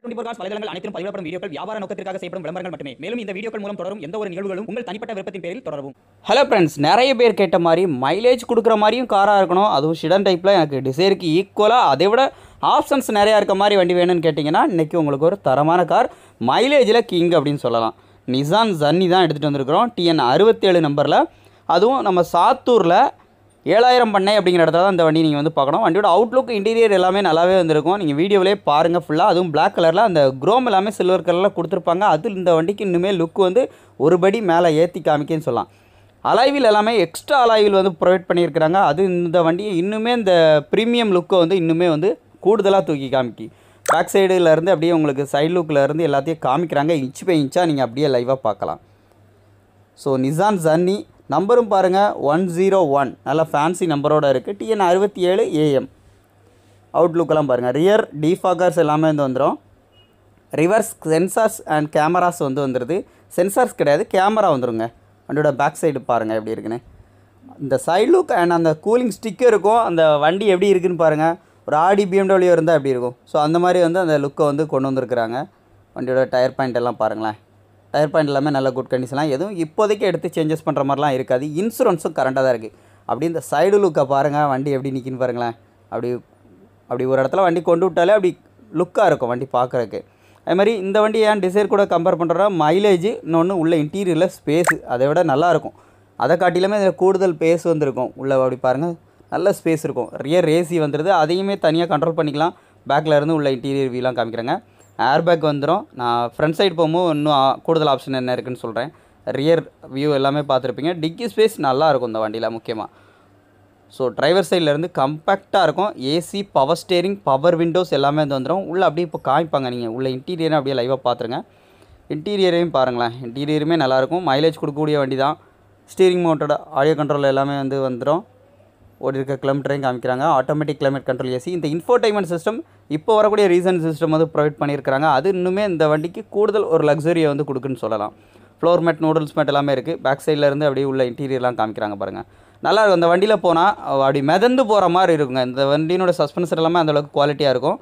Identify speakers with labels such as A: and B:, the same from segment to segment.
A: 24 cos வலைதளங்கள் அனைத்தும் பதிவிடப்படும் வீடியோக்கள் வியாபார நோக்கத்திற்காக செய்யப்படும் விளம்பரங்கள் மட்டுமே. மேலும் இந்த வீடியோக்கள் மூலம் தொடரும் எந்த ஒரு நிகழ்வுகளும் உங்கள் தனிப்பட்ட விருப்பத்தின் பேரில் தொடரவும்.
B: ஹலோ ஃப்ரெண்ட்ஸ், நிறைய பேர் கேட்ட மாதிரி மைலேஜ் கொடுக்குற மாதிரியும் காராக இருக்கணும், அதுவும் ஷிடன் டைப்பில் எனக்கு டிசைருக்கு ஈக்குவலாக அதை விட ஆப்ஷன்ஸ் நிறையா இருக்க மாதிரி வண்டி வேணும்னு கேட்டிங்கன்னா இன்றைக்கி உங்களுக்கு ஒரு தரமான கார், மைலேஜில் கிங் அப்படின்னு சொல்லலாம். நிசான் ஜன்னி தான் எடுத்துகிட்டு வந்திருக்கிறோம். TN 67 நம்பரில், அதுவும் நம்ம சாத்தூரில் 7000 பண்ணை அப்படிங்கிற இடத்துல தான் இந்த வண்டி நீங்கள் வந்து பார்க்கணும். வண்டியோட அவுட்லுக், இன்டீரியர் எல்லாமே நல்லாவே வந்திருக்கும். நீங்கள் வீடியோவிலே பாருங்கள் ஃபுல்லாக. அதுவும் பிளாக் கலரில் அந்த குரோம் எல்லாமே சில்வர் கலரில் கொடுத்துருப்பாங்க. அது இந்த வண்டிக்கு இன்னுமே லுக் வந்து ஒரு படி மேலே ஏற்றி காமிக்கன்னு சொல்லலாம். அலாய்வில் எல்லாமே எக்ஸ்ட்ரா அலாய்வில் வந்து ப்ரொவைட் பண்ணியிருக்கிறாங்க. அது இந்த வண்டியை இன்னுமே இந்த ப்ரீமியம் லுக்கை வந்து இன்னுமே வந்து கூடுதலாக தூக்கி காமிக்கி. பேக் சைடுலேருந்து அப்படியே உங்களுக்கு சைட் லுக்கிலேருந்து எல்லாத்தையும் காமிக்கிறாங்க. இன்ச் பை இன்ச்சாக நீங்கள் அப்படியே லைவாக பார்க்கலாம். ஸோ நிசான் ஜன்னி நம்பரும் பாருங்கள் 101, நல்ல ஃபேன்சி நம்பரோடு இருக்குது. TN 67 AM. அவுட்லுக்கெல்லாம் பாருங்கள். ரியர் டிஃபாகர்ஸ் எல்லாமே வந்து வந்துடும். ரிவர்ஸ் சென்சார்ஸ் அண்ட் கேமராஸ் வந்து வந்துடுது. சென்சார்ஸ் கிடையாது, கேமரா வந்துடுங்க. வண்டியோட பேக் சைடு பாருங்கள் எப்படி இருக்குன்னு. இந்த சைட் லுக் அண்ட் அந்த கூலிங் ஸ்டிக்கர் இருக்கும். அந்த வண்டி எப்படி இருக்குதுன்னு பாருங்கள். ஒரு ஆடி BMW இருந்தால் எப்படி இருக்கும், ஸோ அந்த மாதிரி வந்து அந்த லுக்கை வந்து கொண்டு வந்திருக்கிறாங்க. வண்டியோட டயர் பாயிண்ட் எல்லாம் பாருங்களேன். டயர் பாயிண்ட் எல்லாமே நல்ல குட் கண்டிஷன்லாம், எதுவும் இப்போதைக்கு எடுத்து சேஞ்சஸ் பண்ணுற மாதிரிலாம் இருக்காது. இன்சூரன்ஸும் கரண்டாக தான் இருக்குது. அப்படி இந்த சைடு லுக்கை பாருங்கள், வண்டி எப்படி நிற்கின்னு பாருங்களேன். அப்படி ஒரு இடத்துல வண்டி கொண்டு விட்டாலே அப்படி லுக்காக இருக்கும் வண்டி பார்க்குறதுக்கு. அது மாதிரி இந்த வண்டி ஏன் டிசைர் கூட கம்பேர் பண்ணுறோன்னா மைலேஜ், இன்னொன்று உள்ள இன்டீரியரில் ஸ்பேஸு அதை விட நல்லாயிருக்கும். அதை காட்டிலுமே இதில் கூடுதல் பேஸ் வந்துருக்கும். உள்ளே அப்படி பாருங்கள், நல்ல ஸ்பேஸ் இருக்கும். ரியர் ஏசி வந்துடுது, அதையுமே தனியாக கண்ட்ரோல் பண்ணிக்கலாம். பேக்கில் இருந்து உள்ள இன்டீரியர் வியூலாம் காமிக்கிறாங்க. ஏர் பேக் வந்துடும். நான் ஃப்ரண்ட் சைடு போகும்போது இன்னும் கூடுதல் ஆப்ஷன் என்ன இருக்குதுன்னு சொல்கிறேன். ரியர் வியூ எல்லாமே பார்த்துருப்பீங்க. டிக்கி ஸ்பேஸ் நல்லாயிருக்கும் இந்த வண்டியில் முக்கியமாக. ஸோ டிரைவர் சைட்லேருந்து கம்பேக்டாக இருக்கும். AC, power steering, power Windows எல்லாமே வந்து வந்துடும். உள்ளே அப்படியே இப்போ காமிப்பாங்க. நீங்கள் உள்ள இன்டீரியரை அப்படியே லைவாக பார்த்துருங்க. இன்டீரியரையும் பாருங்களேன். இன்டீரியருமே நல்லாயிருக்கும். மைலேஜ் கொடுக்கக்கூடிய வண்டி தான். ஸ்டீரிங் மவுண்டட் ஆடியோ கண்ட்ரோல் எல்லாமே வந்து வந்துடும். ஓடி இருக்க கிலோமீட்டரையும் காமிக்கிறாங்க. Automatic climate control AC. இந்த இன்ஃபோடைன்மெண்ட் சிஸ்டம் இப்போ வரக்கூடிய ரீசன்ட் சிஸ்டம் வந்து ப்ரொவைட் பண்ணியிருக்கிறாங்க. அது இன்னுமே இந்த வண்டிக்கு கூடுதல் ஒரு லக்ஸரியை வந்து கொடுக்குன்னு சொல்லலாம். ஃப்ளோர் மேட், நூடுல்ஸ் மேட் எல்லாமே இருக்குது. பேக் சைடில் இருந்து அப்படியே உள்ள இன்டீரியர்லாம் காமிக்கிறாங்க பாருங்கள். நல்லா இருக்கும். அந்த வண்டியில் போனால் அப்படி மிதந்து போகிற மாதிரி இருக்குங்க. இந்த வண்டியினோட சஸ்பென்சர் எல்லாமே அந்தளவுக்கு குவாலிட்டியாக இருக்கும்.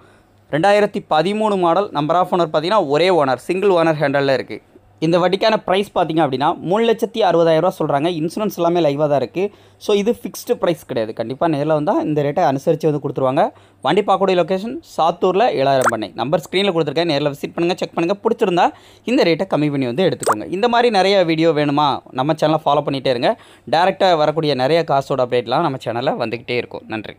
B: 2013 மாடல். நம்பர் ஆஃப் ஓனர் பார்த்தீங்கன்னா ஒரே ஓனர், சிங்கிள் ஓனர் ஹேண்டலில் இருக்குது. இந்த வண்டிக்கான ப்ரைஸ் பார்த்திங்க அப்படின்னா 3,60,000 சொல்கிறாங்க. இன்சூரன்ஸ் எல்லாமே லைவாக தான் இருக்குது. ஸோ இது ஃபிக்ஸ்டு ப்ரைஸ் கிடையாது. கண்டிப்பாக நேரில் வந்தால் இந்த ரேட்டை அனுசரித்து வந்து கொடுத்துருவாங்க. வண்டி பார்க்கக்கூடிய லொக்கேஷன் சாத்தூரில் 7000 பண்ணை. நம்பர் ஸ்க்ரீனில் கொடுத்துருக்கேன். நேரில் விசிட் பண்ணுங்கள், செக் பண்ணுங்கள். பிடிச்சிருந்தா இந்த ரேட்டை கம்மி பண்ணி வந்து எடுத்துக்கோங்க. இந்த மாதிரி நிறைய வீடியோ வேணுமா, நம்ம சேனலை ஃபாலோ பண்ணிகிட்டே இருங்க. டேரெக்டாக வரக்கூடிய நிறைய காசோட அப்டேட்லாம் நம்ம சேனலில் வந்துக்கிட்டே இருக்கும். நன்றி.